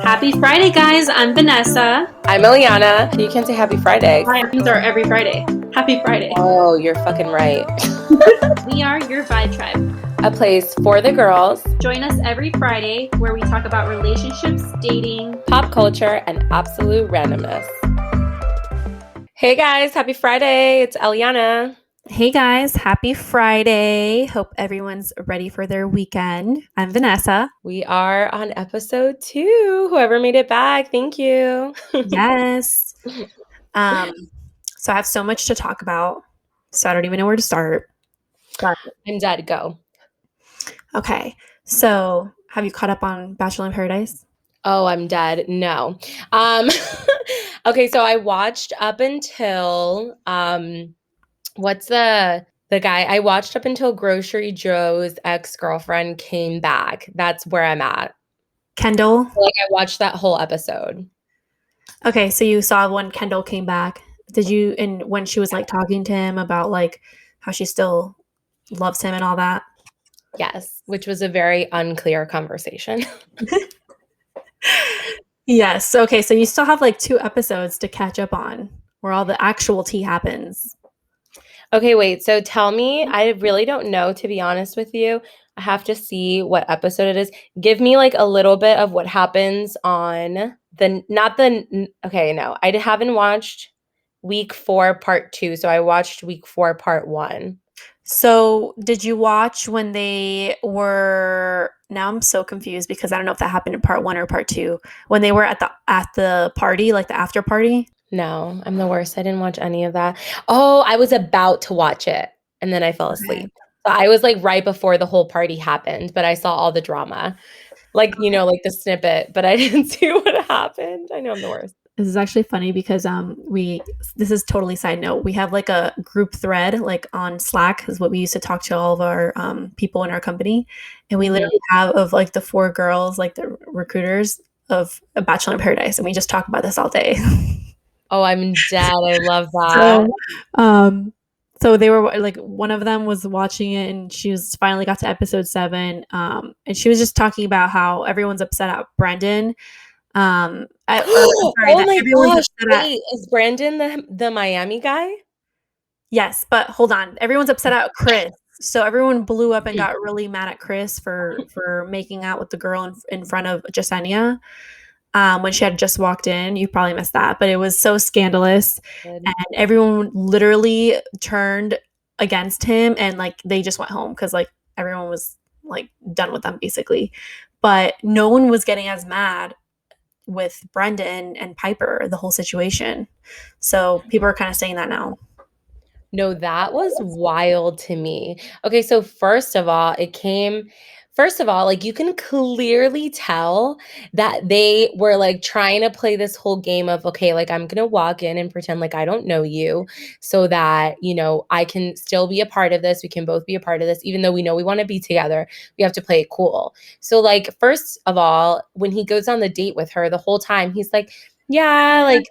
Happy Friday, guys. I'm Vanessa. I'm Eliana. You can say happy Friday. Things are every Friday. Happy Friday. Oh, you're fucking right. We are your Vibe Tribe. A place for the girls. Join us every Friday where we talk about relationships, dating, pop culture, and absolute randomness. Hey guys, happy Friday. It's Eliana. Hey guys, happy Friday. Hope everyone's ready for their weekend. I'm Vanessa. We are on episode 2. Whoever made it back, thank you. Yes. So I have so much to talk about, so I don't even know where to start. But I'm dead. Go. Okay. So have you caught up on Bachelor in Paradise? Oh, I'm dead. No. Okay, so I watched up until what's the guy? I watched up until Grocery Joe's ex-girlfriend came back. That's where I'm at. Kendall? Like I watched that whole episode. Okay, so you saw when Kendall came back. Did you, and when she was like talking to him about like how she still loves him and all that? Yes, which was a very unclear conversation. Yes. Okay, so you still have like 2 episodes to catch up on where all the actual tea happens. Okay, wait. So tell me, I really don't know, to be honest with you. I have to see what episode it is. Give me like a little bit of what happens on okay, no. I haven't watched week 4 part 2. So I watched week 4 part 1. So did you watch when they were, now I'm so confused because I don't know if that happened in part 1 or part 2, when they were at the party, like the after party? No, I'm the worst. I didn't watch any of that. Oh, I was about to watch it and then I fell asleep. So I was like right before the whole party happened, but I saw all the drama. Like, you know, like the snippet, but I didn't see what happened. I know I'm the worst. This is actually funny because this is totally side note. We have like a group thread like on Slack is what we used to talk to all of our people in our company. And we literally have of like the 4 girls, like the recruiters of A Bachelor in Paradise. And we just talk about this all day. Oh, I'm dead. I love that. So they were like, one of them was watching it and she was finally got to episode 7. And she was just talking about how everyone's upset at Brendan. Oh my gosh! Wait, is Brandon the Miami guy? Yes, but hold on. Everyone's upset at Chris. So everyone blew up and got really mad at Chris for making out with the girl in front of Jasenia. When she had just walked in. You probably missed that, but it was so scandalous. And everyone literally turned against him and like they just went home because like everyone was like done with them basically. But no one was getting as mad with Brendan and Piper, the whole situation. So people are kind of saying that now. No, that was wild to me. Okay, so first of all, like you can clearly tell that they were like trying to play this whole game of, okay, like I'm gonna walk in and pretend like I don't know you so that, you know, I can still be a part of this. We can both be a part of this, even though we know we want to be together. We have to play it cool. So like, first of all, when he goes on the date with her, the whole time he's like, yeah, like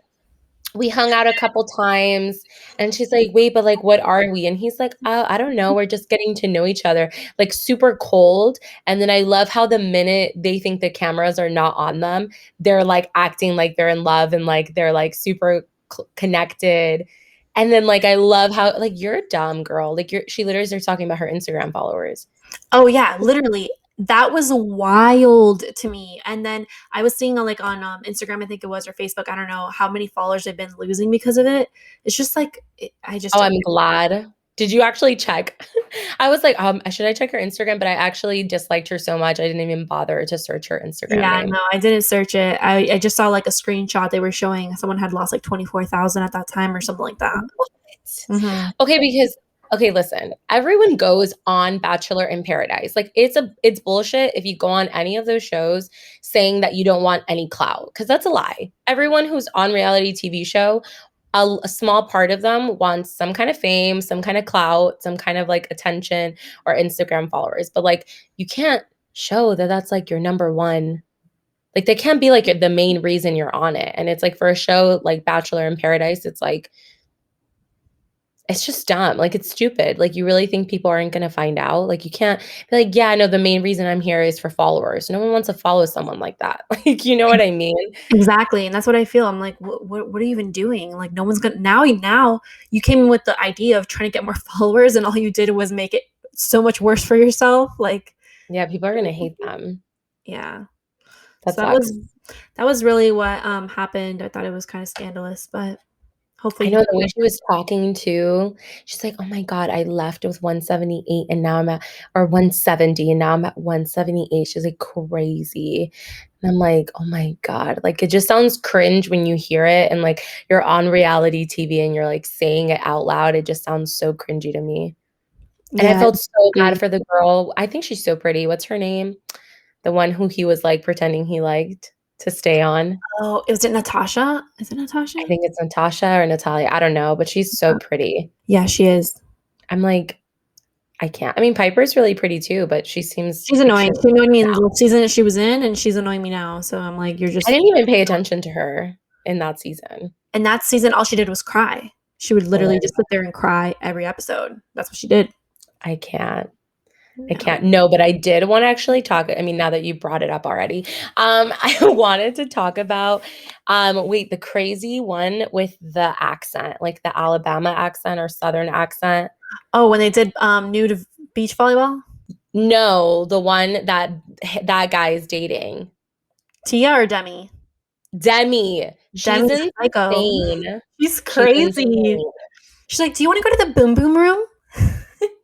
we hung out a couple times and she's like, wait, but like, what are we? And he's like, oh, I don't know. We're just getting to know each other, like super cold. And then I love how the minute they think the cameras are not on them, they're like acting like they're in love and like they're like super connected. And then like, I love how like, you're a dumb girl. Like she literally starts talking about her Instagram followers. Oh yeah, literally. That was wild to me. And then I was seeing on like on Instagram, I think it was, or Facebook, I don't know how many followers they've been losing because of it. It's just like I'm glad. Did you actually check? I was like, should I check her Instagram? But I actually disliked her so much I didn't even bother to search her Instagram name. No, I didn't search it. I just saw like a screenshot they were showing someone had lost like 24,000 at that time or something like that. Mm-hmm. Okay, listen, everyone goes on Bachelor in Paradise. Like it's bullshit if you go on any of those shows saying that you don't want any clout, because that's a lie. Everyone who's on reality TV show, a small part of them wants some kind of fame, some kind of clout, some kind of like attention or Instagram followers. But like, you can't show that that's like your number one. Like they can't be like the main reason you're on it. And it's like for a show like Bachelor in Paradise, it's like, it's just dumb. Like, it's stupid. Like, you really think people aren't going to find out? Like, you can't be like, yeah, no, the main reason I'm here is for followers. No one wants to follow someone like that. Like, you know what I mean? Exactly, and that's what I feel. I'm like, what are you even doing? Like, no one's gonna now you came in with the idea of trying to get more followers, and all you did was make it so much worse for yourself. Like, Yeah, people are going to hate them. yeah. That So sucks. that was really what happened. I thought it was kind of scandalous, but hopefully I know the way she was talking too. She's like, "Oh my god, I left with 178 and now I'm at or 170 and now I'm at 178." She's like, "Crazy." And I'm like, "Oh my god." Like, it just sounds cringe when you hear it and, like, you're on reality TV and you're, like, saying it out loud. It just sounds so cringy to me. And I yeah, felt so bad agree. for the girl. I think she's so pretty. What's her name? The one who he was, like, pretending he liked to stay on. Oh, was it Natasha? Is it Natasha? I think it's Natasha or Natalia. I don't know, but she's so pretty. Yeah, she is. I'm like, I can't. I mean, Piper's really pretty too, but she seems She's annoying. She annoyed me in now. the season that she was in, and she's annoying me now. So I'm like, you're I just. didn't even pay attention to her in that season. And that season, all she did was cry. She would Oh my literally just sit there and cry every episode. That's what she did. I can't. I Yeah. can't. No, but I did wanna actually talk I mean, now that you brought it up already, I wanted to talk about, wait, the crazy one with the accent, like the Alabama accent or Southern accent. Oh, when they did nude beach volleyball, No, the one that that guy is dating. Tia or Demi? Demi. She's Demi's psycho. insane. She's She's crazy. insane. She's like, "Do you want to go to the boom boom room?"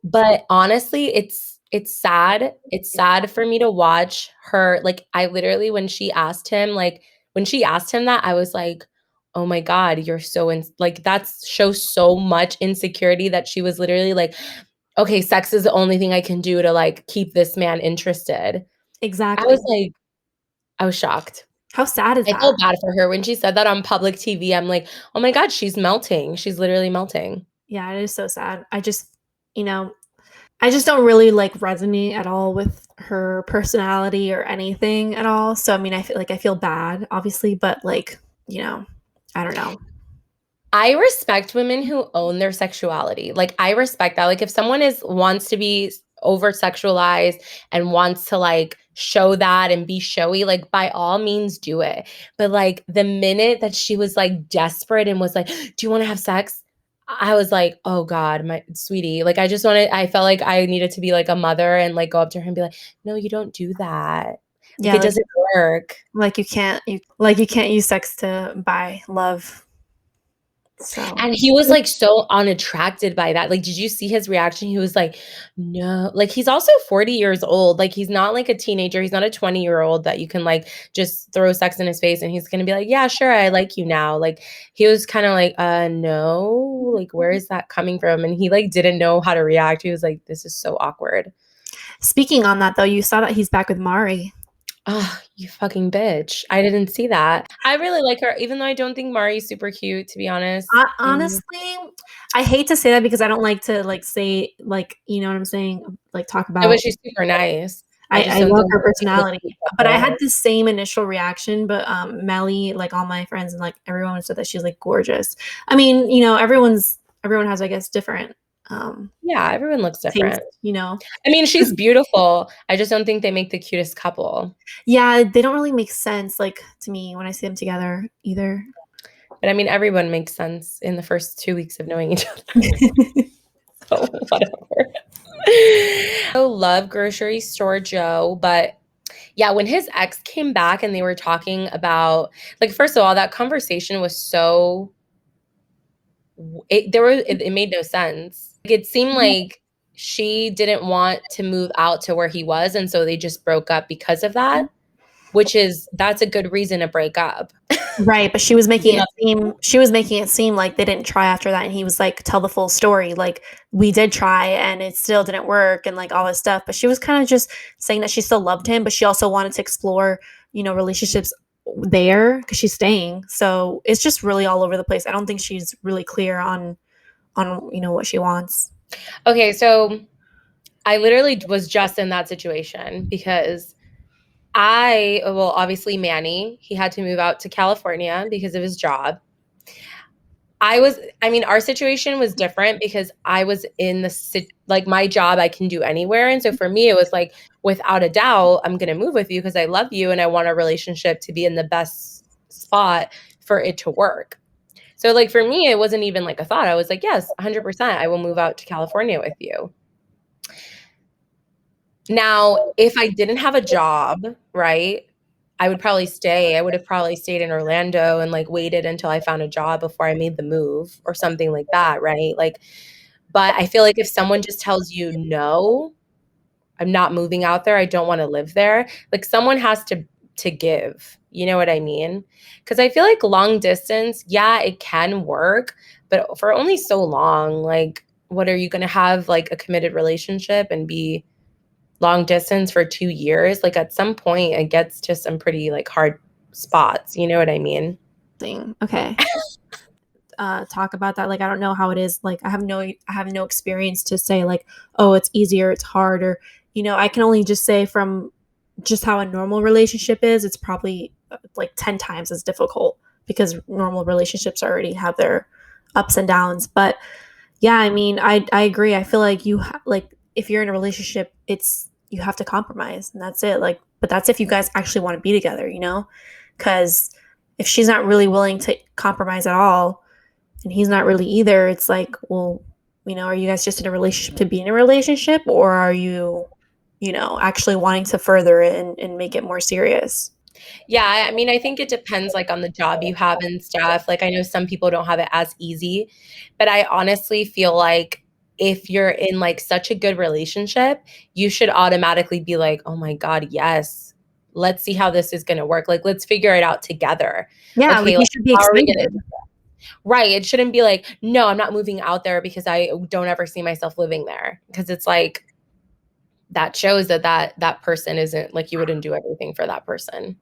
But honestly, it's sad. It's sad for me to watch her like, I literally when she asked him that, I was like, "Oh my god, you're so in," like, that shows so much insecurity that she was literally like, "Okay, sex is the only thing I can do to, like, keep this man interested." I Exactly. was like I was shocked. How sad is I that? felt bad for her when she said that on public TV. I'm like, "Oh my god, she's melting. She's literally melting." Yeah, it is so sad. You know, I just don't really like resonate at all with her personality or anything at all. So I mean, I feel bad, obviously, but like, I don't know. I respect women who own their sexuality. Like, I respect that. Like, if someone wants to be over sexualized and wants to like show that and be showy, like by all means do it. But like the minute that she was like desperate and was like, "Do you want to have sex?" I was like, "Oh God, my sweetie." Like, I felt like I needed to be like a mother and like go up to her and be like, "No, you don't do that. Like, Yeah, it doesn't work." you can't use sex to buy love. So And he was, like, so unattracted by that. Like, did you see his reaction? He was like, "No." Like, he's also 40 years old. Like, he's not, like, a teenager. He's not a 20-year-old that you can, like, just throw sex in his face and he's gonna be like, "Yeah, sure, I like you now." Like, he was kinda like, no. Like, where is that coming from?" And he, like, didn't know how to react. He was like, "This is so awkward." speaking on that though, you saw that he's back with Mari. Oh, you fucking bitch. I didn't see that. I really like her, even though I don't think Mari's super cute, to be honest. Honestly, I hate to say that because I don't like to like say like you know what I'm saying, like talk No, but about. she's super nice. I just I don't love think her that people personality, speak of but I her. had the same initial reaction. But Melly, like all my friends and like everyone said that she's like gorgeous. I mean, everyone has I guess different Yeah, everyone looks taste. different. You know, I mean, she's beautiful. I just don't think they make the cutest couple. yeah, they don't really make sense like to me when I see them together either. But I mean, everyone makes sense in the first 2 weeks of knowing each other. So whatever. I love grocery store Joe, but yeah, when his ex came back and they were talking about like first of all, that conversation was so it made no sense. Like, it seemed like she didn't want to move out to where he was, and so they just broke up because of that, that's a good reason to break up. Right, but You know? she was making it seem like they didn't try after that, and he was like, "Tell the full story, like, we did try and it still didn't work," and, like, all this stuff, but she was kinda just saying that she still loved him, but she also wanted to explore, relationships there because she's staying, so it's just really all over the place. I don't think she's really clear on what she wants. Okay, so I literally was just in that situation because obviously Manny, he had to move out to California because of his job. I mean, our situation was different because I was in like my job I can do anywhere. And so for me, it was like, without a doubt, I'm going to move with you because I love you and I want our relationship to be in the best spot for it to work. So like for me, it wasn't even like a thought. I was like, yes, 100%, I will move out to California with you. Now, if I didn't have a job, right, I would probably stay. I would have probably stayed in Orlando and like waited until I found a job before I made the move or something like that, right? Like, but I feel like if someone just tells you, no, I'm not moving out there, I don't want to live there, like someone has to give. You know what I mean? Because I feel like long distance, yeah, it can work, but for only so long. Like, what are you going to have like a committed relationship and be long distance for 2 years? Like at some point it gets to some pretty like hard spots, you know what I mean? Okay. Talk about that. Like I don't know how it is. Like I have no experience to say like, oh, it's easier, it's harder. I can only just say from just how a normal relationship is, it's probably like 10 times as difficult because normal relationships already have their ups and downs. But yeah, I mean, I agree. I feel like like if you're in a relationship, it's you have to compromise and that's it. Like, but that's if you guys actually want to be together, because if she's not really willing to compromise at all and he's not really either, it's like, well, are you guys just in a relationship to be in a relationship, or are you, actually wanting to further it and make it more serious? Yeah, I mean, I think it depends like on the job you have and stuff. Like I know some people don't have it as easy, but I honestly feel like if you're in like such a good relationship, you should automatically be like, "Oh my God, yes. Let's see how this is going to work. Like let's figure it out together." Yeah, like Okay, you like should be how are we going to excited. Right, it shouldn't be like, "No, I'm not moving out there because I don't ever see myself living there." Because it's like that shows that person isn't like you wouldn't do everything for that person.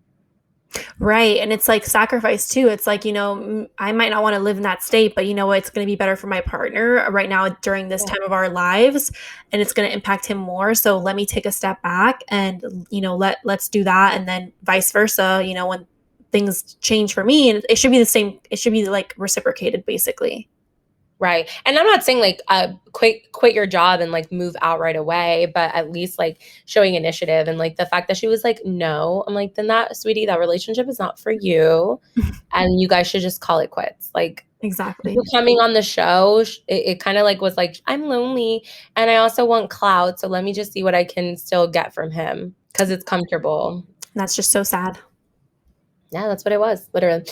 Right. And it's like sacrifice too. It's like, I might not want to live in that state, but you know what? It's going to be better for my partner right now during this Yeah. time of our lives, and it's going to impact him more. So let me take a step back and, let's do that. And then vice versa, when things change for me, and it should be the same. It should be like reciprocated basically. Right. And I'm not saying like quit your job and like move out right away, but at least like showing initiative. And like the fact that she was like, no, I'm like, then that, sweetie, that relationship is not for you. And you guys should just call it quits. Like Exactly. you coming on the show, it kind of like was like, I'm lonely and I also want clout. So let me just see what I can still get from him because it's comfortable. And that's just so sad. Yeah, that's what it was, literally.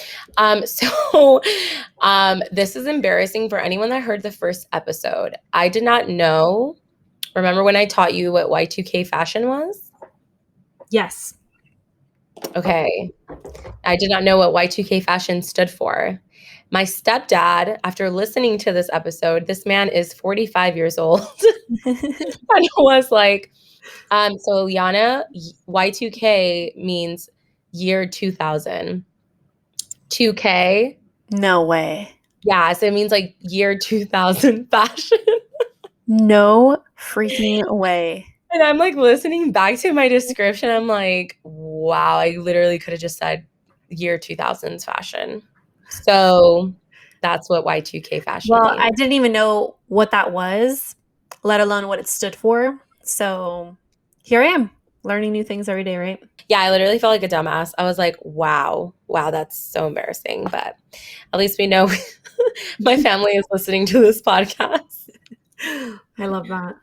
So this is embarrassing for anyone that heard the first episode. I did not know. Remember when I taught you what Y2K fashion was? Yes. Okay. I did not know what Y2K fashion stood for. My stepdad, after listening to this episode, this man is 45 years old, and was like, so Yana, Y2K means year 2000. 2K. No way. Yeah, so it means like year 2000 fashion. No freaking way. And I'm like listening back to my description. I'm like, wow, I literally could have just said year 2000s fashion. So that's what Y2K fashion Well, means. I didn't even know what that was, let alone what it stood for. So here I am, learning new things every day, right? Yeah, I literally felt like a dumbass. I was like, wow, that's so embarrassing. But at least we know my family is listening to this podcast. I love that.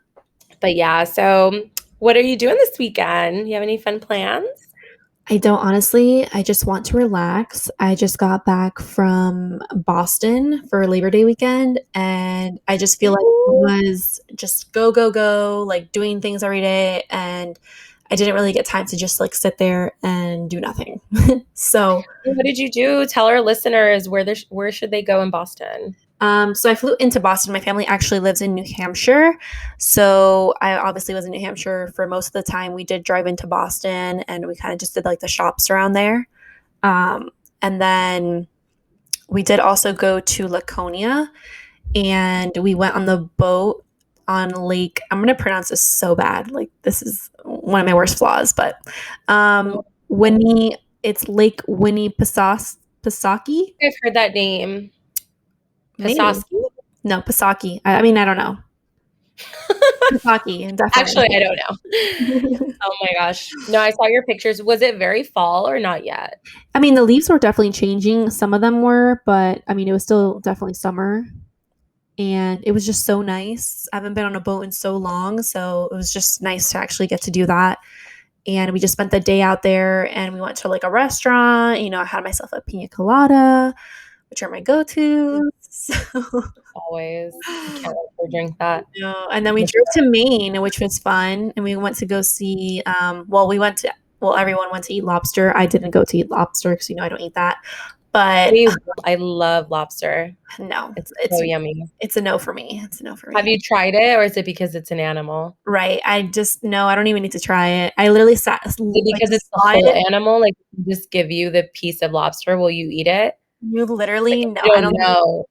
But yeah, so what are you doing this weekend? You have any fun plans? I don't honestly. I just want to relax. I just got back from Boston for Labor Day weekend, and I just feel like it was just go, go, go, like doing things every day. And I didn't really get time to just like sit there and do nothing. So What did you do? Tell our listeners where should they go in Boston? So I flew into Boston. My family actually lives in New Hampshire. So I obviously was in New Hampshire for most of the time. We did drive into Boston and we kind of just did like the shops around there. And then we did also go to Laconia and we went on the boat on Lake. I'm going to pronounce this so bad. Like this is one of my worst flaws, but it's Lake Winnipesaukee. I've heard that name. Maybe. Pasaki? No, Pasaki. I mean, I don't know. Pasaki, definitely. Actually, I don't know. Oh my gosh. No, I saw your pictures. Was it very fall or not yet? I mean, the leaves were definitely changing. Some of them were, but I mean, it was still definitely summer. And it was just so nice. I haven't been on a boat in so long, so it was just nice to actually get to do that. And we just spent the day out there, and we went to like a restaurant. I had myself a pina colada, which are my go-tos. Always. I can't wait to drink that. And then we drove to Maine, which was fun, and we went to go see. Everyone went to eat lobster. I didn't go to eat lobster because I don't eat that. But I love lobster. No, it's so yummy. It's a no for me. It's a no for me. Have you tried it, or is it because it's an animal? Right. I don't even need to try it. I literally sat. Is it because it's the whole animal? Like, just give you the piece of lobster, will you eat it? You literally no. I don't know.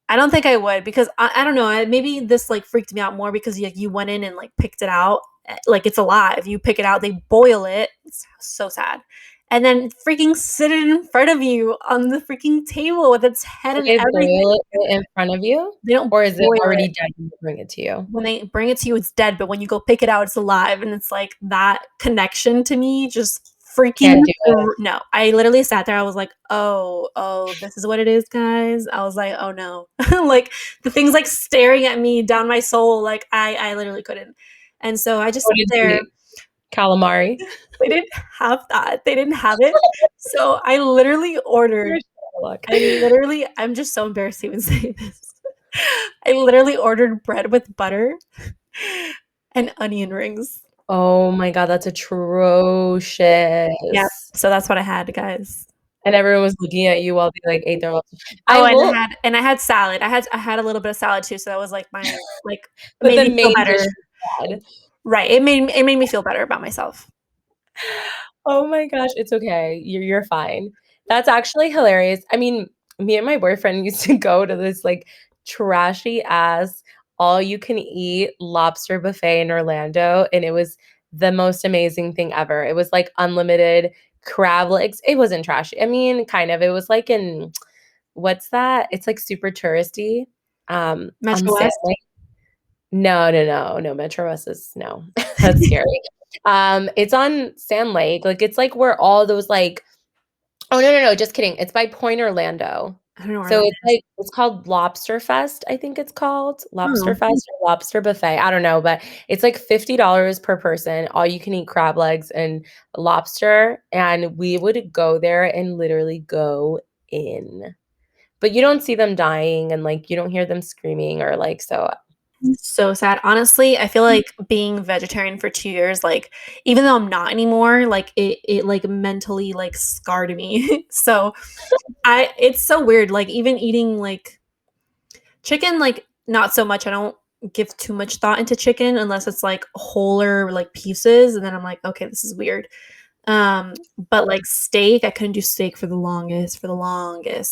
I don't think I would, because I don't know. Maybe this like freaked me out more because you went in and like picked it out. Like, it's alive. You pick it out, they boil it. It's so sad. And then freaking sit it in front of you on the freaking table with its head and everything. Boil it in front of you? They don't. Or is it already dead when they bring it to you? When they bring it to you, it's dead. But when you go pick it out, it's alive. And it's like that connection to me just freaking. No, I literally sat there. I was like, oh, this is what it is, guys. I was like, oh no. Like, the thing's like staring at me down my soul. Like, I literally couldn't. And so I just sat there. Calamari. They didn't have that. They didn't have it. So I literally ordered. I'm just so embarrassed to even say this. I literally ordered bread with butter and onion rings. Oh my God, that's atrocious. Yeah. So that's what I had, guys. And everyone was looking at you while they like ate their lobster. I had salad. I had a little bit of salad too. So that was like my made me feel better. Right. It made me feel better about myself. Oh my gosh, it's okay. You're fine. That's actually hilarious. I mean, me and my boyfriend used to go to this like trashy ass all you can eat lobster buffet in Orlando, and it was the most amazing thing ever. It was like unlimited crab legs. It wasn't trashy. I mean, kind of. It was like in what's that? It's like super touristy. Metro West? No. Metro West is no. That's scary. It's on Sand Lake. Like, it's like where all those like, oh no, just kidding. It's by Point Orlando. I don't know where so it's like, it's called Lobster Fest, I think it's called. Lobster Fest or Lobster Buffet. I don't know, but it's like $50 per person, all you can eat crab legs and lobster. And we would go there and literally go in. But you don't see them dying, and like you don't hear them screaming or like so sad. Honestly, I feel like being vegetarian for 2 years, like, even though I'm not anymore, like it like mentally like scarred me. So it's so weird. Like, even eating like chicken, like, not so much. I don't give too much thought into chicken unless it's like wholer like pieces, and then I'm like, okay, this is weird. But like steak, I couldn't do steak for the longest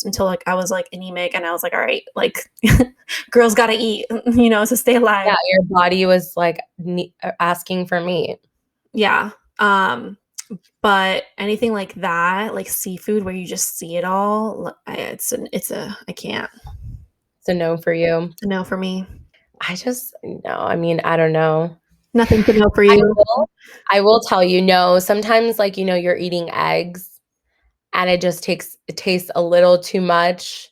until like I was like anemic, and I was like, all right, like girls gotta eat, to stay alive. Yeah, your body was like asking for meat. Yeah. But anything like that, like seafood where you just see it all, I can't. It's a no for you. It's a no for me. I mean, I don't know. Nothing to know for you. I will tell you, no. Sometimes, like, you're eating eggs and it tastes a little too much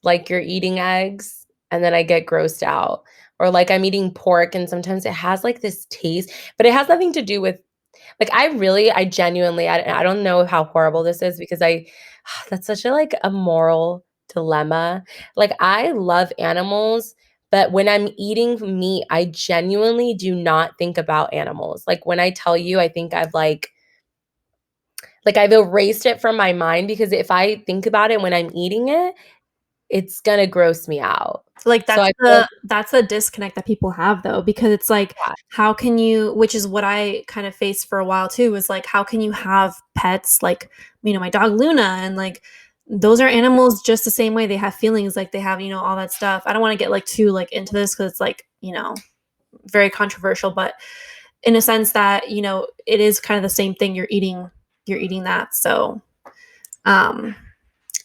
like you're eating eggs, and then I get grossed out. Or like I'm eating pork and sometimes it has like this taste, but it has nothing to do with like, I genuinely, I don't know how horrible this is because that's such a moral dilemma. Like, I love animals, but when I'm eating meat, I genuinely do not think about animals. Like, when I tell you, I think I've I've erased it from my mind, because if I think about it when I'm eating it, it's gonna gross me out. Like, that's a disconnect that people have, though, because it's like, how can you, which is what I kind of faced for a while too, is like, how can you have pets like, my dog Luna, and like, those are animals just the same way. They have feelings, like they have, all that stuff. I don't want to get like too like into this because it's like, very controversial, but in a sense that, it is kind of the same thing. You're eating that. So,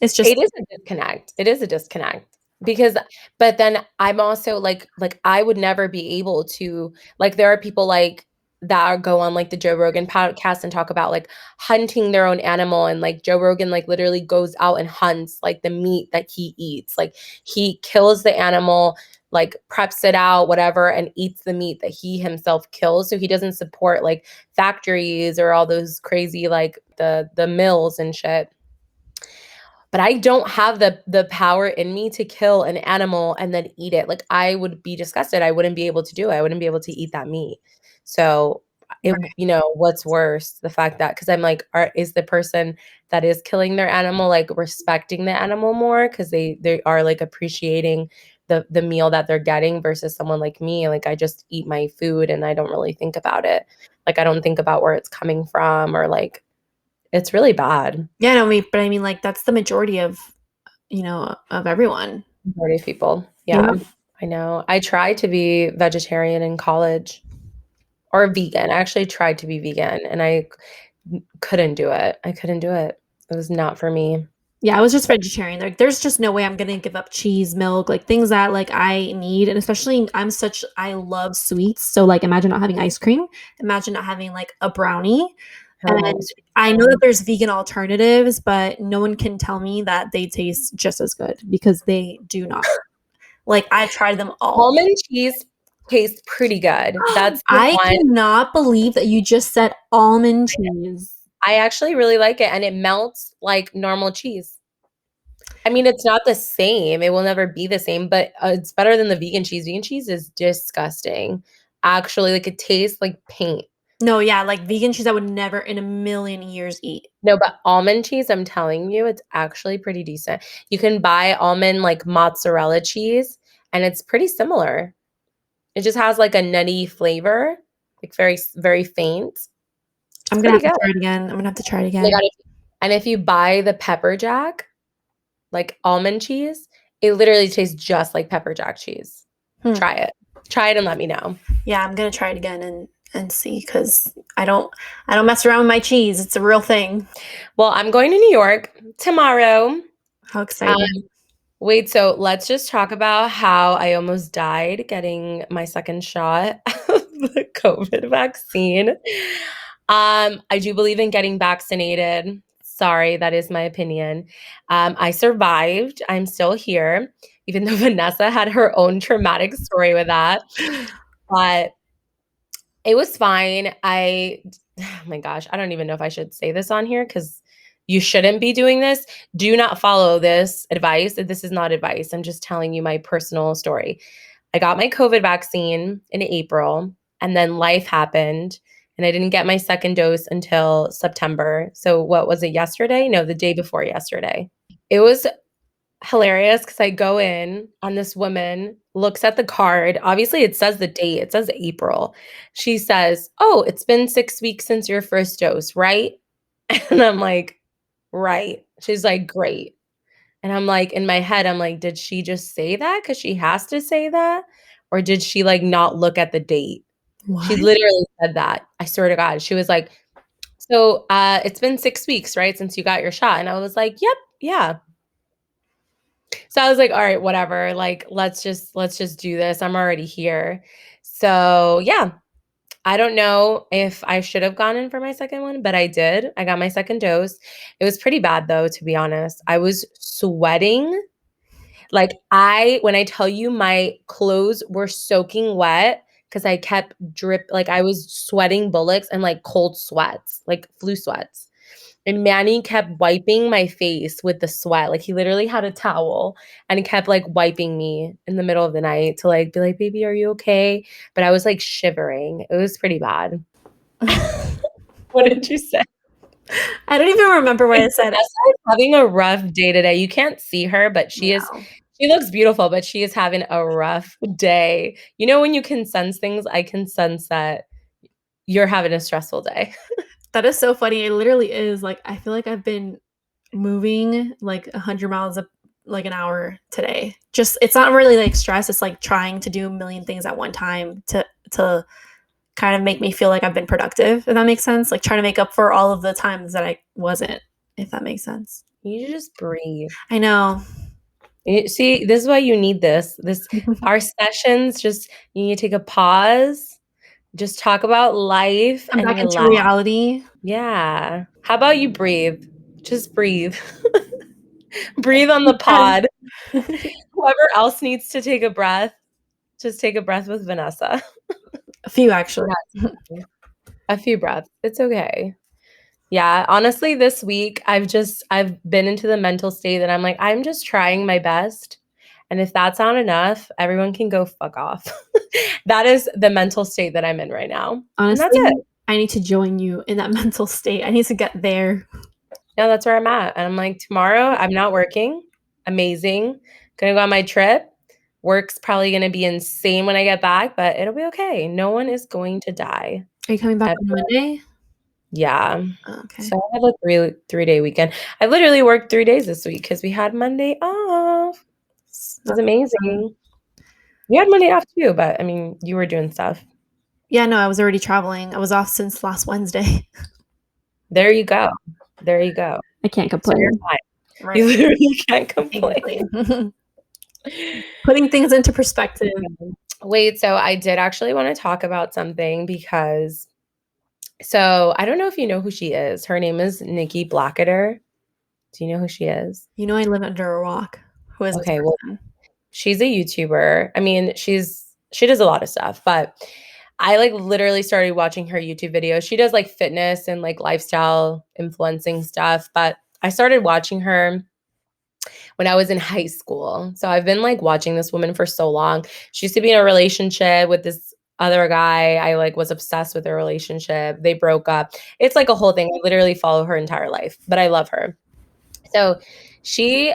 it's just, it is a disconnect. because but then I'm also like I would never be able to like there are people like that go on like the Joe Rogan podcast and talk about like hunting their own animal and like Joe Rogan like literally goes out and hunts like the meat that he eats. Like he kills the animal, like preps it out, whatever, and eats the meat that he himself kills. So he doesn't support like factories or all those crazy like the mills and shit. But I don't have the power in me to kill an animal and then eat it. Like I would be disgusted. I wouldn't be able to do it. I wouldn't be able to eat that meat. So it, Right. you know, what's worse, the fact that because I'm like, is the person that is killing their animal like respecting the animal more because they are like appreciating the meal that they're getting versus someone like me. Like I just eat my food and I don't really think about it. Like I don't think about where it's coming from or like it's really bad. Yeah, no, but I mean, like, that's the majority of, of everyone. Majority of people. Yeah. Yeah, I know. I tried to be vegetarian in college or vegan. I actually tried to be vegan and I couldn't do it. I couldn't do it. It was not for me. Yeah, I was just vegetarian. Like, there's just no way I'm gonna give up cheese, milk, like things that like I need, and especially I love sweets. So like, imagine not having ice cream. Imagine not having like a brownie. Oh, And I know that there's vegan alternatives, but no one can tell me that they taste just as good because they do not. Like I tried them all. almond cheese tastes pretty good. That's the I one. cannot believe that you just said almond cheese. I actually really like it and it melts like normal cheese. I mean, it's not the same. It will never be the same, but it's better than the vegan cheese. Vegan cheese is disgusting. Actually, like it tastes like paint. No, yeah, like vegan cheese I would never in a million years eat. No, but almond cheese, I'm telling you, it's actually pretty decent. You can buy almond like mozzarella cheese, and it's pretty similar. It just has like a nutty flavor, like very, very faint. I'm It's gonna pretty have to good. try it again. I'm gonna have to try it Oh again. my God, and if you buy the pepper jack, like almond cheese, it literally tastes just like pepper jack cheese. Hmm. Try it. Try it and let me know. Yeah, I'm gonna try it again and see because I don't mess around with my cheese. It's a real thing. Well, I'm going to New York tomorrow. How exciting! Wait, so let's just talk about how I almost died getting my second shot of the COVID vaccine. I do believe in getting vaccinated. Sorry, that is my opinion. I survived. I'm still here, even though Vanessa had her own traumatic story with that. But it was fine. Oh my gosh, I don't even know if I should say this on here because you shouldn't be doing this. Do not follow this advice. This is not advice. I'm just telling you my personal story. I got my COVID vaccine in April, and then life happened, and I didn't get my second dose until September. So, what was it, yesterday? No, the day before yesterday. It was hilarious because I go in and this woman looks at the card. Obviously, it says the date, it says April. She says, "Oh, it's been 6 weeks since your first dose, right?" And I'm like, "Right." She's like, "Great." And I'm like, in my head, I'm like, did she just say that? Because she has to say that? Or did she like not look at the date? What? She literally said that. I swear to God. She was like, so it's been 6 weeks, right, since you got your shot. And I was like, yep, yeah. So I was like, all right, whatever. Like, let's just do this. I'm already here. So yeah. I don't know if I should have gone in for my second one, but I did. I got my second dose. It was pretty bad though, to be honest. I was sweating. Like when I tell you my clothes were soaking wet because I kept like I was sweating bullets and like cold sweats, like flu sweats. And Manny kept wiping my face with the sweat. Like he literally had a towel and he kept like wiping me in the middle of the night to like be like, "Baby, are you okay?" But I was like shivering. It was pretty bad. What did you say? I don't even remember what I said. Vanessa is having a rough day today. You can't see her, but she looks beautiful, but she is having a rough day. You know, when you can sense things, I can sense that you're having a stressful day. That is so funny. It literally is. Like, I feel like I've been moving like 100 miles like an hour today. Just, it's not really like stress. It's like trying to do a million things at one time to kind of make me feel like I've been productive, if that makes sense. Like trying to make up for all of the times that I wasn't, if that makes sense. You need to just breathe. I know. See, this is why you need this. Our sessions, just you need to take a pause, just talk about life Come and back into relax. reality. Yeah. How about you breathe? Just breathe. Breathe on the pod. Whoever else needs to take a breath, just take a breath with Vanessa. A few, actually. A few breaths. It's okay. Yeah, honestly, this week I've been into the mental state that I'm like, I'm just trying my best. And if that's not enough, everyone can go fuck off. That is the mental state that I'm in right now. And that's Honestly, it. I need to join you in that mental state. I need to get there. No, that's where I'm at. And I'm like, tomorrow I'm not working. Amazing. Gonna go on my trip. Work's probably gonna be insane when I get back, but it'll be okay. No one is going to die. Are you coming back on Ever. Monday? Yeah. Oh, okay. So I have a three-day weekend. I literally worked 3 days this week because we had Monday off. It was amazing. You had Monday off too, but I mean, you were doing stuff. Yeah, no, I was already traveling. I was off since last Wednesday. There you go. There you go. I can't So complain. you're fine. Right. You literally can't Can't complain. complain. Putting things into perspective. Wait, so I did actually want to talk about something because so I don't know if you know who she is. Her name is Nikki Blacketer. Do you know who she is? You know I live under a rock. Who is this Okay, well, person? she's a YouTuber. I mean, she does a lot of stuff, but I like literally started watching her YouTube videos. She does like fitness and like lifestyle influencing stuff, but I started watching her when I was in high school. So I've been like watching this woman for so long. She used to be in a relationship with this other guy. I like was obsessed with their relationship. They broke up. It's like a whole thing. I literally follow her entire life, but I love her. So she's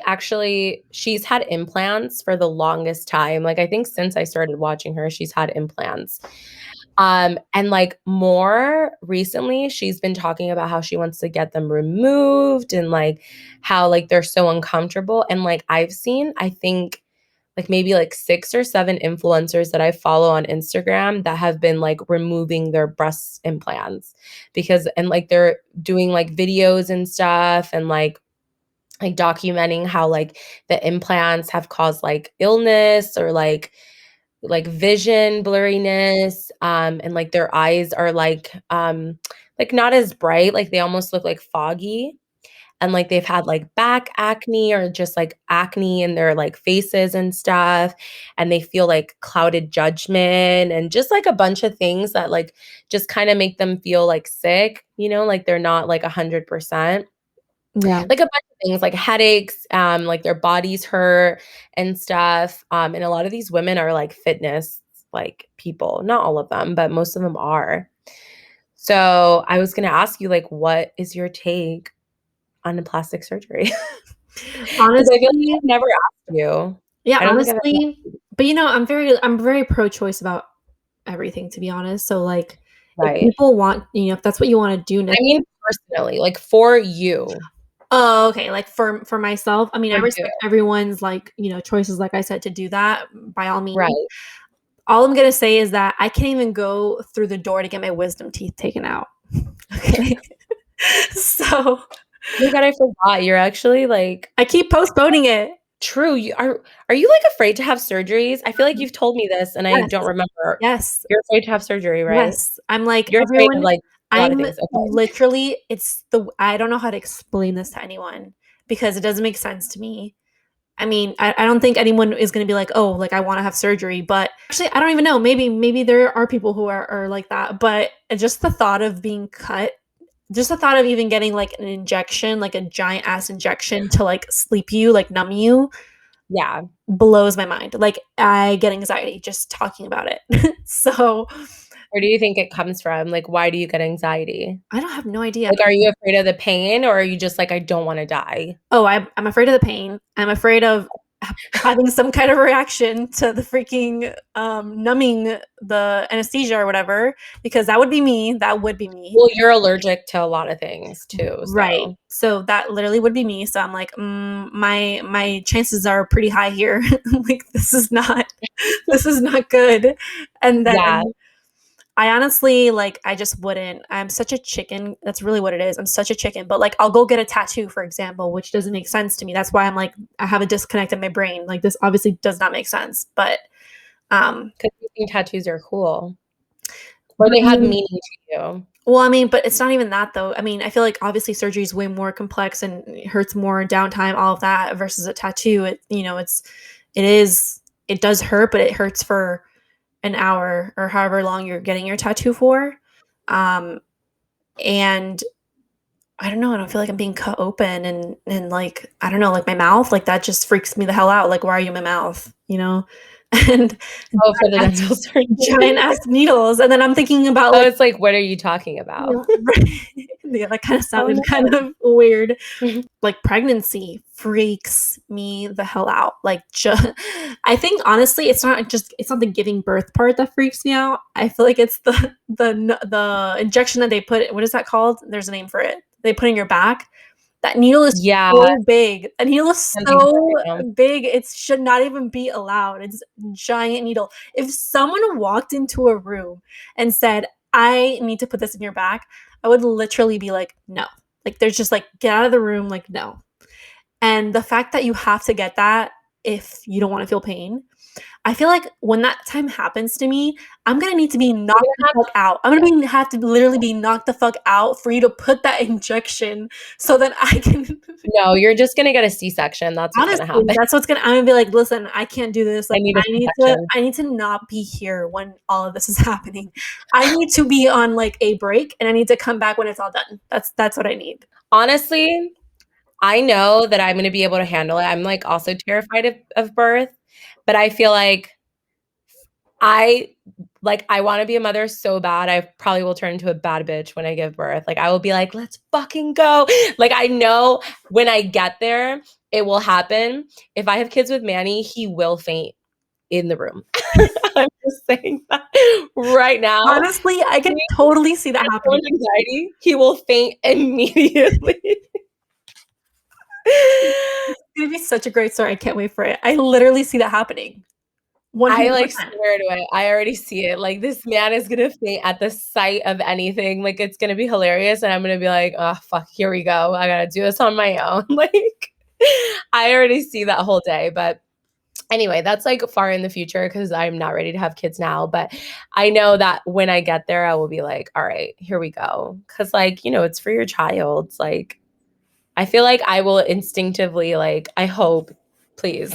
had implants for the longest time. Like I think since I started watching her, she's had implants. And like more recently, she's been talking about how she wants to get them removed and like how like they're so uncomfortable. And like I've seen, I think like maybe like 6 or 7 influencers that I follow on Instagram that have been like removing their breast implants because and like they're doing like videos and stuff and like documenting how like the implants have caused like illness or like vision blurriness and like their eyes are like not as bright, like they almost look like foggy, and like they've had like back acne or just like acne in their like faces and stuff, and they feel like clouded judgment and just like a bunch of things that like just kind of make them feel like sick, like they're not like 100%. Yeah. Like a bunch of things like headaches, like their bodies hurt and stuff. And a lot of these women are like fitness like people. Not all of them, but most of them are. So I was gonna ask you, like, what is your take on the plastic surgery? 'Cause I feel like Honestly, I've never asked you. yeah, I don't think I've ever honestly, but I'm very pro-choice about everything, to be honest. So like if right. people want, if that's what you want to do I mean personally, like for you. Oh, okay. Like for myself, I mean, I For you. respect everyone's like, choices, like I said, to do that by all means. Right. All I'm gonna say is that I can't even go through the door to get my wisdom teeth taken out. Okay. So Oh my God, I forgot. You're actually like I keep postponing it. true. Are you like afraid to have surgeries? I feel like you've told me this and I Yes. don't remember. Yes. You're afraid to have surgery, right? Yes. I'm like You're afraid of everyone. like a lot of I'm things. Okay. literally. I don't know how to explain this to anyone because it doesn't make sense to me. I mean, I don't think anyone is going to be like, oh, like I want to have surgery, but actually, I don't even know. Maybe there are people who are like that, but just the thought of being cut, just the thought of even getting like an injection, like a giant ass injection to like sleep you, like numb you, Yeah. blows my mind. Like I get anxiety just talking about it. So Where do you think it comes from? Like, why do you get anxiety? I don't have no idea. Like, are you afraid of the pain or are you just like, I don't want to die? Oh, I'm afraid of the pain. I'm afraid of having some kind of reaction to the freaking numbing the anesthesia or whatever, because that would be me. That would be me. Well, you're allergic to a lot of things too. Right. So So that literally would be me. So I'm like, my chances are pretty high here. Like this is not good. And then yeah. I honestly, like, I just wouldn't. I'm such a chicken. That's really what it is. I'm such a chicken. But like, I'll go get a tattoo, for example, which doesn't make sense to me. That's why I'm like, I have a disconnect in my brain. Like, this obviously does not make sense. But Because you think tattoos are cool, or but they I have mean, meaning to you. well, I mean, but it's not even that though. I mean, I feel like obviously surgery is way more complex and it hurts more, downtime, all of that versus a tattoo. It is, it does hurt, but it hurts for an hour or however long you're getting your tattoo for. Um, and I don't know. I don't feel like I'm being cut open and like I don't know, like my mouth, like that just freaks me the hell out. Like, why are you in my mouth? And Oh, for the dental surgery. giant ass needles. And then I'm thinking about Oh, like, it's like, what are you talking about? yeah, that kind of sounded no. kind of weird. Like pregnancy freaks me the hell out. Like, I think honestly, it's not the giving birth part that freaks me out. I feel like it's the injection that they put. What is that called? There's a name for it. They put in your back. That needle is Yeah, so big. That needle is something so right now. big. It should not even be allowed. It's a giant needle. If someone walked into a room and said, "I need to put this in your back," I would literally be like, "No." Like, there's just like, get out of the room. Like, no. And the fact that you have to get that if you don't want to feel pain, I feel like when that time happens to me, I'm gonna need to be knocked the fuck out. I'm gonna have to literally be knocked the fuck out for you to put that injection so that I can. No, you're just gonna get a C-section. That's what's Honestly, gonna happen. that's what's gonna. I'm gonna be like, listen, I can't do this. Like, I need a C-section. I need to not be here when all of this is happening. I need to be on like a break, and I need to come back when it's all done. That's what I need. Honestly, I know that I'm gonna be able to handle it. I'm like also terrified of birth, but I feel like I want to be a mother so bad. I probably will turn into a bad bitch when I give birth. Like, I will be like, let's fucking go. Like, I know when I get there, it will happen. If I have kids with Manny, he will faint in the room. I'm just saying that right now. Honestly, I can totally see that happening. Anxiety, he will faint immediately. It's gonna be such a great story. I can't wait for it. I literally see that happening. 100%. I like swear to it. I already see it. Like, this man is gonna faint at the sight of anything. Like, it's gonna be hilarious, and I'm gonna be like, "Oh fuck, here we go. I gotta do this on my own." Like, I already see that whole day. But anyway, that's like far in the future because I'm not ready to have kids now. But I know that when I get there, I will be like, "All right, here we go." Because, like, it's for your child. It's like, I feel like I will instinctively, like, I hope, please,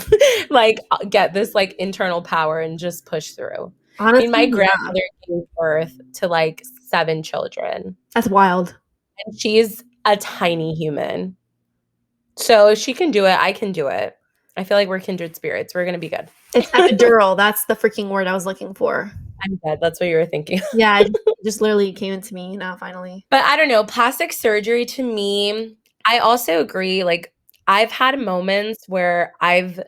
like, get this like internal power and just push through. I mean, my Honestly, yeah. grandmother gave birth to like 7 children, That's wild. and she's a tiny human. So if she can do it, I can do it. I feel like we're kindred spirits. We're gonna be good. It's epidural. That's the freaking word I was looking for. I'm dead. That's what you were thinking. Yeah, it just literally came into me now, finally. But I don't know, plastic surgery to me, I also agree. Like, I've had moments where I've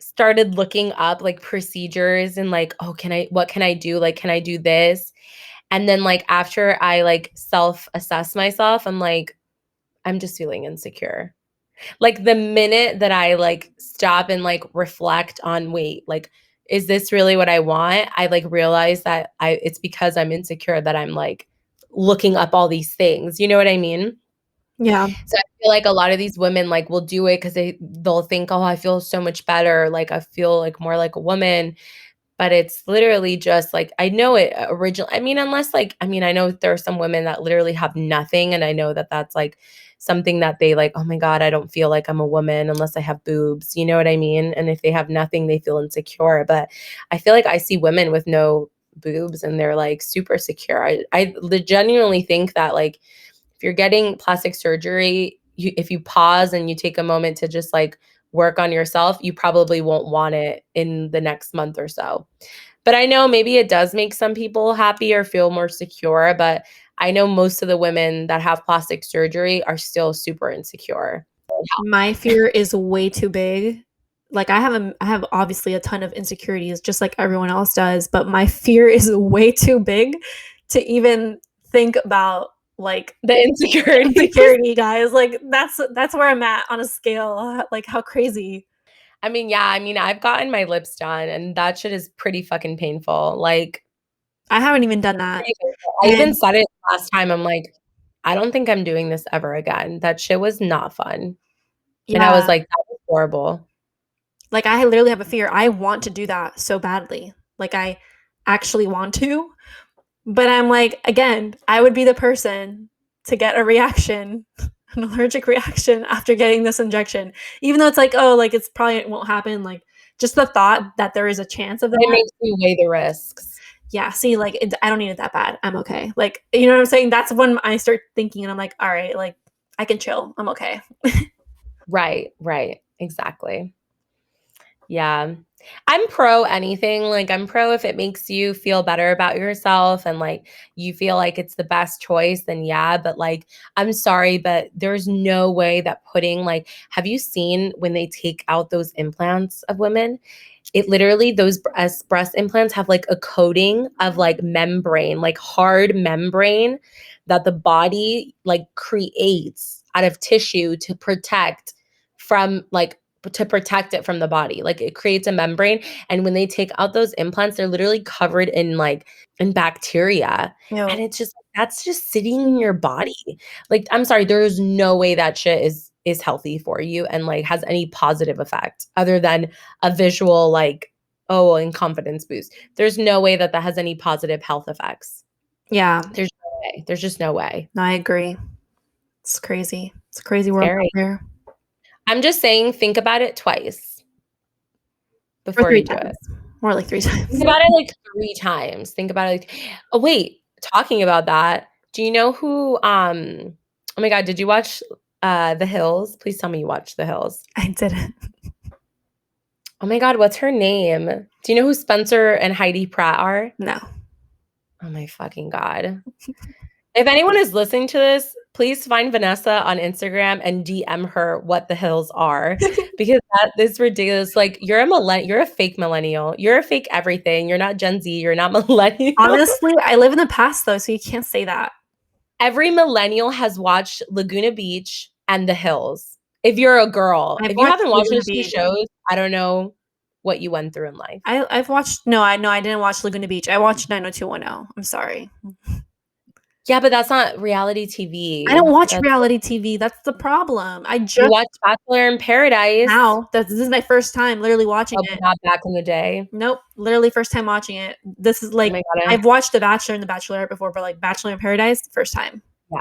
started looking up like procedures and like, oh, what can I do? Like, can I do this? And then like after I like self-assess myself, I'm like, I'm just feeling insecure. Like, the minute that I like stop and like reflect on, wait, like, is this really what I want? I like realize that it's because I'm insecure that I'm like looking up all these things. You know what I mean? Yeah. So I feel like a lot of these women like will do it because they'll think, oh, I feel so much better. Like, I feel like more like a woman. But it's literally just like, I know it originally. I mean, unless like, I mean, I know there are some women that literally have nothing. And I know that that's like something that they like, oh my God, I don't feel like I'm a woman unless I have boobs. You know what I mean? And if they have nothing, they feel insecure. But I feel like I see women with no boobs and they're like super secure. I genuinely think that like, if you're getting plastic surgery, if you pause and you take a moment to just like work on yourself, you probably won't want it in the next month or so. But I know maybe it does make some people happy or feel more secure, but I know most of the women that have plastic surgery are still super insecure. My fear is way too big. Like, I have obviously a ton of insecurities just like everyone else does, but my fear is way too big to even think about like The insecurity. insecurity, guys. Like, that's where I'm at on a scale. Like, how crazy. I mean, yeah, I mean, I've gotten my lips done and that shit is pretty fucking painful. Like, I haven't even done that. I even And said it last time. I'm like, I don't think I'm doing this ever again. That shit was not fun. And I was yeah, like, that was horrible. like I literally have a fear. I want to do that so badly. Like I actually want to, but I'm like, again, I would be the person to get a reaction, an allergic reaction after getting this injection. Even though it's like, oh, like it's probably it won't happen. Like just the thought that there is a chance of It that. makes you weigh the risks. Yeah, see, like I don't need it that bad. I'm okay. Like, you know what I'm saying? That's when I start thinking and I'm like, all right, like I can chill. I'm okay. Right, right. Exactly. Yeah. I'm pro anything. Like, I'm pro if it makes you feel better about yourself and like you feel like it's the best choice, then yeah. But like, I'm sorry, but there's no way that putting, like, have you seen when they take out those implants of women? It literally, those breast implants have like a coating of like membrane, like hard membrane that the body like creates out of tissue to protect from like to protect it from the body. Like it creates a membrane. And when they take out those implants, they're literally covered in like in bacteria. And Ew. it's just that's just sitting in your body. Like, I'm sorry, there's no way that shit is healthy for you and like has any positive effect other than a visual like, oh, and confidence boost. There's no way that that has any positive health effects. Yeah, There's no way. There's just no way. no, I agree. It's crazy. It's a crazy world out Scary. there. I'm just saying, think about it twice Or before three you do times. it. More like three times. Think about it like 3 times. Think about it like oh, wait, talking about that, do you know who, oh my god, did you watch, The Hills? Please tell me you watched The Hills. I didn't. Oh my god, what's her name? Do you know who Spencer and Heidi Pratt are? No. Oh my fucking god. If anyone is listening to this, please find Vanessa on Instagram and DM her what The Hills are because that is ridiculous. Like you're a fake millennial. You're a fake everything. You're not Gen Z. You're not millennial. Honestly, I live in the past though, so you can't say that. Every millennial has watched Laguna Beach and The Hills. If you're a girl, I've if you watched haven't watched Laguna those 2 Beach. shows, I don't know what you went through in life. I've watched no, I didn't watch Laguna Beach. I watched 90210. I'm sorry. Yeah, but that's not reality TV. I don't watch That's reality TV. That's the problem. I you just watch Bachelor in Paradise. now this is my first time literally watching Oh, it. but not back in the day. Nope, literally first time watching it. This is Oh like my god. I've watched The Bachelor and The Bachelorette before, but like Bachelor in Paradise, first time. Yeah.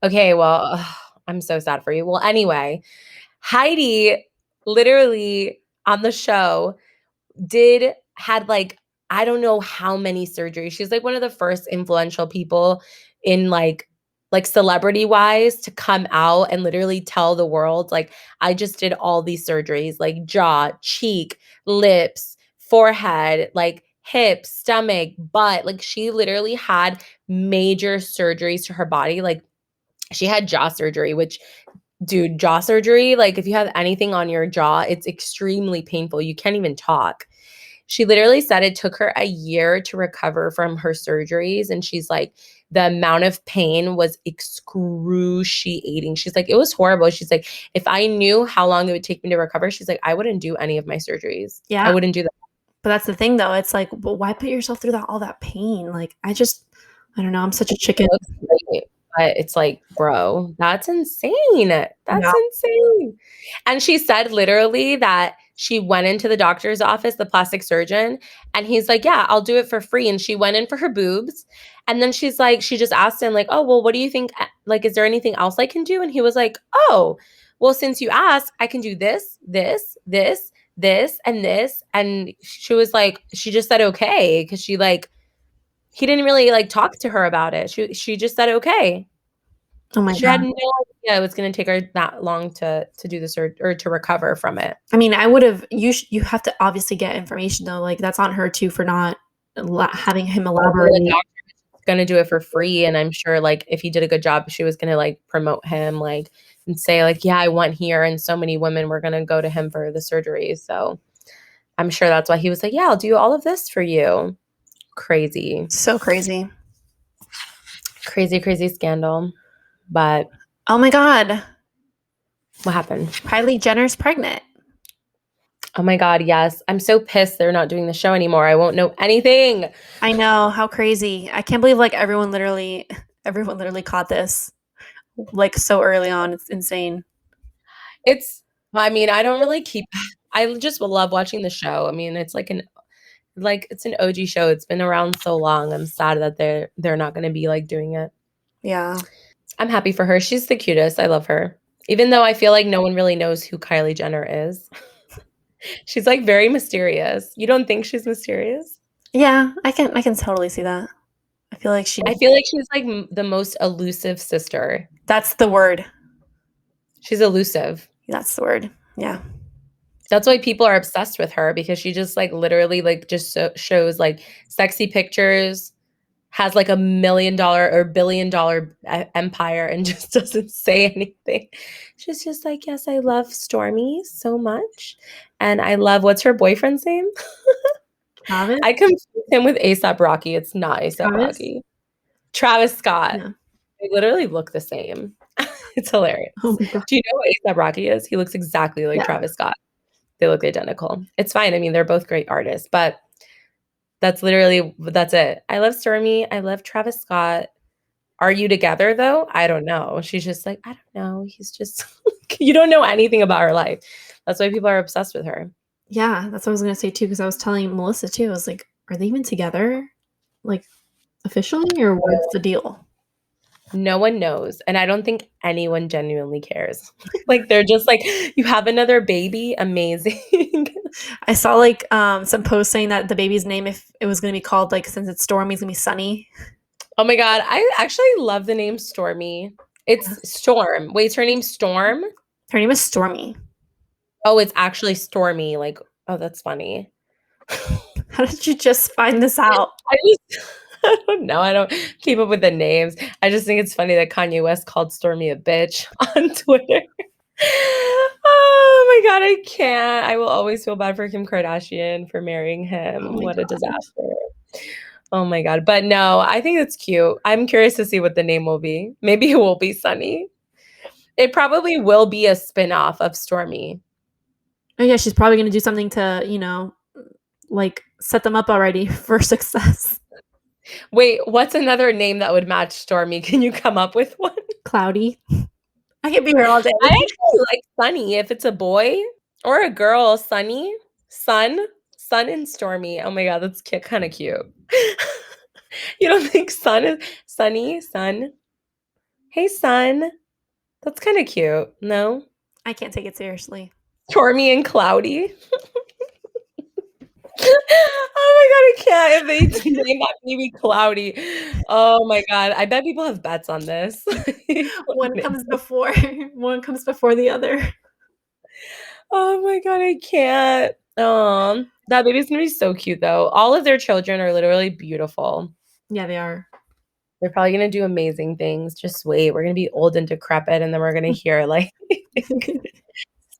Okay, well, I'm so sad for you. Well, anyway, Heidi literally on the show had like I don't know how many surgeries. She's like one of the first influential people in like celebrity wise to come out and literally tell the world like I just did all these surgeries like jaw, cheek, lips, forehead, like hips, stomach, butt. Like she literally had major surgeries to her body. Like she had jaw surgery, which dude, jaw surgery, like if you have anything on your jaw, it's extremely painful. You can't even talk. She literally said it took her a year to recover from her surgeries. And she's like, the amount of pain was excruciating. She's like, it was horrible. She's like, if I knew how long it would take me to recover, she's like, I wouldn't do any of my surgeries. I Yeah. wouldn't do that. But that's the thing though. It's like, well, why put yourself through all that pain? Like I don't know. I'm such a chicken. It looks great, but it's like, bro, that's insane. That's Yeah. insane. And she said literally that she went into the doctor's office, the plastic surgeon, and he's like, yeah, I'll do it for free. And she went in for her boobs. And then she's like, she just asked him, like, oh, well, what do you think? Like, is there anything else I can do? And he was like, oh, well, since you asked, I can do this, this, this, this, and this. And she was like, she just said okay, because she like he didn't really like talk to her about it. She just said okay. Oh my She had god. no idea it was going to take her that long to do the surgery or to recover from it. I mean, I would have. You have to obviously get information though. Like that's on her too for not having him elaborate. The doctor was going to do it for free, and I'm sure like if he did a good job, she was going to like promote him like and say like, yeah, I went here, and so many women were going to go to him for the surgery. So I'm sure that's why he was like, yeah, I'll do all of this for you. Crazy, So crazy. crazy scandal. But oh my god, what happened? Kylie Jenner's pregnant. Oh my God, yes. I'm so pissed they're not doing the show anymore. I won't know anything. I know, how crazy. I can't believe like everyone literally caught this like so early on. It's insane. I mean, I don't really keep I just love watching the show. I mean, it's it's an OG show. It's been around so long. I'm sad that they're not gonna be like doing it. Yeah. I'm happy for her. She's the cutest. I love her. Even though I feel like no one really knows who Kylie Jenner is. She's like very mysterious. You don't think she's mysterious? Yeah, I can totally see that. I feel like I feel like she's like the most elusive sister. that's the word. She's elusive. That's the word. Yeah. That's why people are obsessed with her because she just like literally like just shows like sexy pictures, has like $1 million or $1 billion empire and just doesn't say anything. She's just like, yes, I love Stormy so much. And I love, what's her boyfriend's name? Travis? I confuse him with ASAP Rocky. It's not ASAP Travis? Rocky. Travis Scott. Yeah. They literally look the same. It's hilarious. Oh my God. Do you know what ASAP Rocky is? He looks exactly like Yeah. Travis Scott. They look identical. It's fine. I mean, they're both great artists, but that's it. I love Stormy. I love Travis Scott. Are you together though? I don't know. She's just like, I don't know. He's just, you don't know anything about her life. That's why people are obsessed with her. Yeah, that's what I was gonna say too, because I was telling Melissa too. I was like, are they even together? Like officially, or what's the deal? No one knows. And I don't think anyone genuinely cares. Like, they're just like, you have another baby? Amazing. I saw like some posts saying that the baby's name, if it was gonna be called like since it's Stormy, it's gonna be Sunny. Oh my God. I actually love the name Stormy. It's Storm. Wait, is her name Storm? Her name is Stormy. Oh, it's actually Stormy. Like, oh, that's funny. How did you just find this out? I don't know. I don't keep up with the names. I just think it's funny that Kanye West called Stormy a bitch on Twitter. Oh my God, I can't. I will always feel bad for Kim Kardashian for marrying him. Oh my What a God. disaster. Oh my God. But no, I think it's cute. I'm curious to see what the name will be. Maybe it will be Sunny. It probably will be a spin-off of Stormy. Oh yeah, she's probably gonna do something to, like set them up already for success. Wait, what's another name that would match Stormy? Can you come up with one? Cloudy. I could be here all day. I actually like Sunny if it's a boy or a girl. Sunny, Sun and Stormy. Oh my God, that's kind of cute. You don't think Sun is Sunny? Sun? Hey, Sun. That's kind of cute. No? I can't take it seriously. Stormy and Cloudy. Oh my God, I can't. If they name that baby Cloudy. Oh my God. I bet people have bets on this. One comes before the other. Oh my God, I can't. That baby's gonna be so cute though. All of their children are literally beautiful. Yeah, they are. They're probably gonna do amazing things. Just wait. We're gonna be old and decrepit, and then we're gonna hear like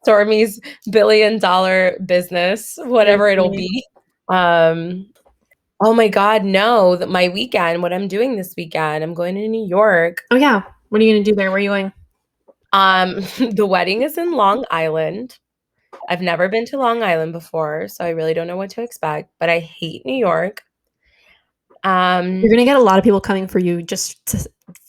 Stormy's $1 billion business, whatever it'll be. Oh my God, no. My weekend, what I'm doing this weekend, I'm going to New York. Oh yeah. What are you gonna do there? Where are you going? The wedding is in Long Island. I've never been to Long Island before, so I really don't know what to expect, but I hate New York. You're gonna get a lot of people coming for you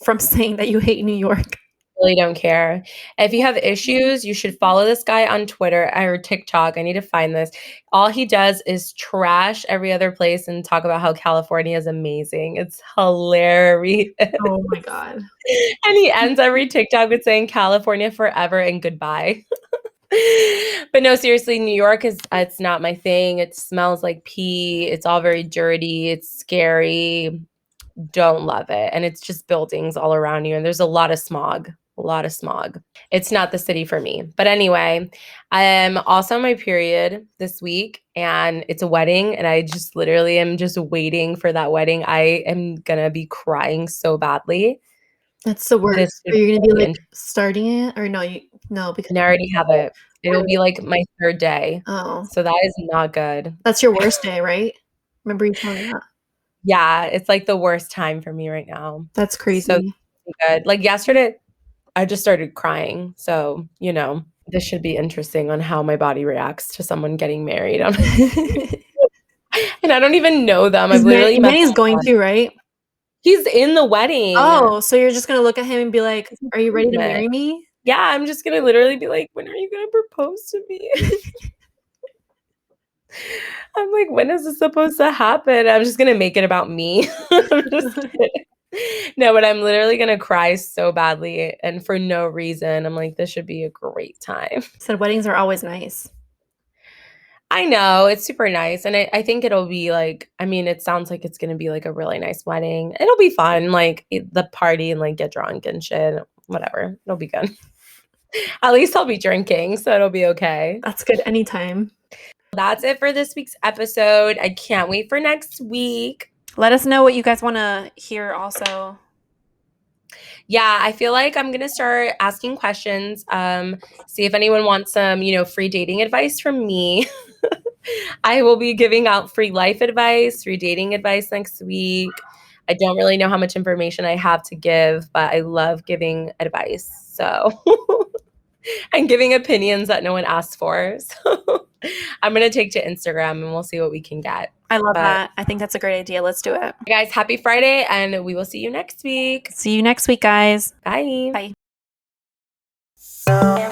from saying that you hate New York. Really don't care. If you have issues, you should follow this guy on Twitter or TikTok. I need to find this. All he does is trash every other place and talk about how California is amazing. It's hilarious. Oh my God. And he ends every TikTok with saying California forever and goodbye. But no, seriously, New York it's not my thing. It smells like pee. It's all very dirty. It's scary. Don't love it. And it's just buildings all around you. And there's a lot of smog. It's not the city for me. But anyway, I am also on my period this week and it's a wedding. And I just literally am just waiting for that wedding. I am going to be crying so badly. That's the worst. Are you gonna be like starting it or no? Because I already have it. It'll be like my third day. Oh, So that is not good. that's your worst day, right? Remember you told me that. Yeah, it's like the worst time for me right now. That's crazy. So good. Like yesterday, I just started crying. So, This should be interesting on how my body reacts to someone getting married. And I don't even know them. I've literally met Manny's them going once. to, right? He's in the wedding. Oh, so you're just gonna look at him and be like, "Are you ready to Engagement. marry me?" Yeah, I'm just gonna literally be like, "When are you gonna propose to me?" I'm like, "When is this supposed to happen?" I'm just gonna make it about me. I'm just kidding. No, but I'm literally gonna cry so badly and for no reason. I'm like, "This should be a great time." Said weddings are always nice. I know, it's super nice, and I think it'll be, like I mean, it sounds like it's gonna be, like, a really nice wedding. It'll be fun, like, the party and, like, get drunk and shit, whatever. It'll be good. At least I'll be drinking, so it'll be okay. That's good anytime. That's it for this week's episode. I can't wait for next week. Let us know what you guys wanna hear also. Yeah, I feel like I'm gonna start asking questions, see if anyone wants some, free dating advice from me. I will be giving out free life advice, free dating advice next week. I don't really know how much information I have to give, but I love giving advice. So, and giving opinions that no one asked for. So, I'm going to take to Instagram and we'll see what we can get. I love that. I think that's a great idea. Let's do it. Guys, happy Friday, and we will see you next week. See you next week, guys. Bye. Bye.